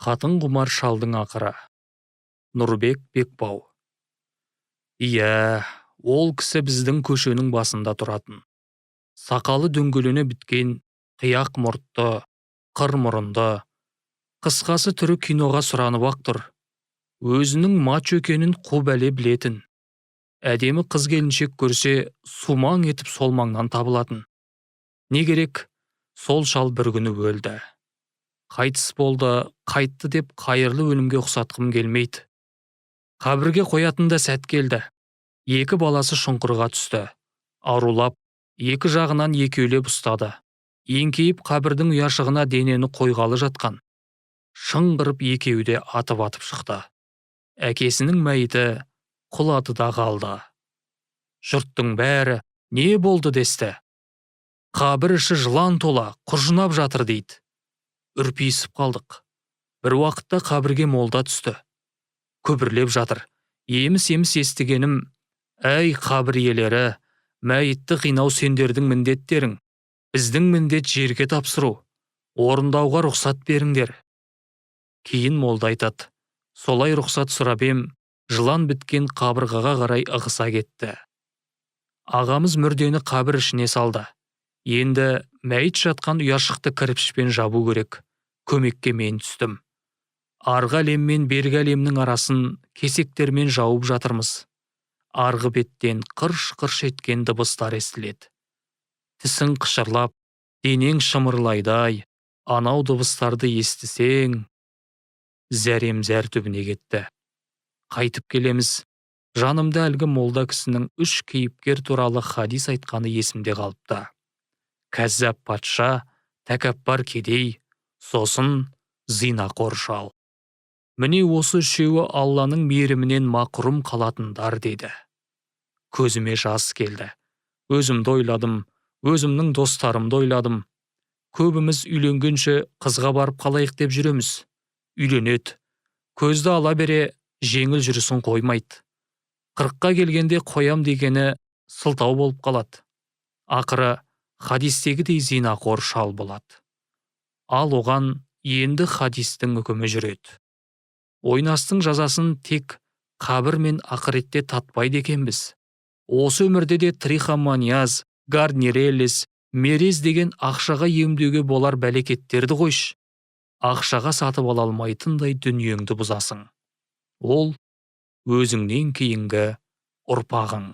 Қатын құмар шалдың ақыры. Нұрбек Бекбау. Иә, ол кісі біздің көшенің басында тұратын. Сақалы дөңгелене біткен, қияқ мұртты, қыр мұрынды. Қысқасы түрі киноға сұранып ақ тұр. Өзінің мач екенін қу бәле білетін. Әдемі қыз келіншек көрсе, сумаң етіп сол маңнан табылатын. Не керек, сол шал бір күні өлді. Қайтыс болды, қайтты деп қайырлы өлімге ұқсатқым келмейді. Қабірге қоятында сәт келді. Екі баласы шұңқырға түсті. Арулап, екі жағынан екеулеп ұстады. Еңкейіп қабірдің ұяшығына денені қойғалы жатқан. Шыңғырып екеуі де атып шықты. Әкесінің мәйіті құладыда қалды. Жұрттың бәрі не болды десті. Қабір іші жылан тола, құржынап жатыр дейді. Үрпейісіп қалдық. Бір уақытта қабірге молда түсті. Күбірлеп жатыр. Еміс-еміс естігенім, әй қабір иелері, мәйітті қинау сендердің міндеттерің. Біздің міндет жерге тапсыру. Орындауға рұқсат беріңдер. Кейін молда айтады. Солай рұқсат сұрап ем, жылан біткен қабырғаға қарай ығыса кетті. Ағамыз мүрдені қабір ішіне салды. Енді мәйіт жатқан ұяшықты кірпішпен жабу керек. Көмекке мен түстім. Арғы әлем мен бергі әлемнің арасын кесектермен жауып жатырмыз. Арғы беттен қырш-қырш еткен дыбыстар естіледі. Тісің қышырлап, денең шымырлайдай, анау дыбыстарды естісең, зәрем зәр түбіне кетті. Қайтып келеміз. Жанымда әлгі молда кісінің 3 кейіпкер туралы хадис айтқаны есімде қалыпты. Кәззап патша, тәкаппар кедей, сосын зинақор шал. Міне осы үшеуі Алланың мейірімінен мақұрым қалатындар деді. Көзіме жас келді. Өзімді ойладым, өзімнің достарымды ойладым. Көбіміз үйленгенше қызға барып қалайық деп жүреміз. Үйленеді. Көзді ала бере жеңіл жүрісін қоймайды. 40-қа келгенде қоям дегені сылтау болып қалады. Ақыры хадистегідей зинақор шал болады. Ал оған енді хадистің үкімі жүреді. Ойнастың жазасын тек қабір мен ақыретте татпайды екенбіз. Осы өмірде де трихоманияз, гарднереллес, мерез деген ақшаға емдеуге болар бәлекеттерді қойш. Ақшаға сатып ала алмайтындай дүниеңді бұзасың. Ол өзіңнен кейінгі ұрпағың.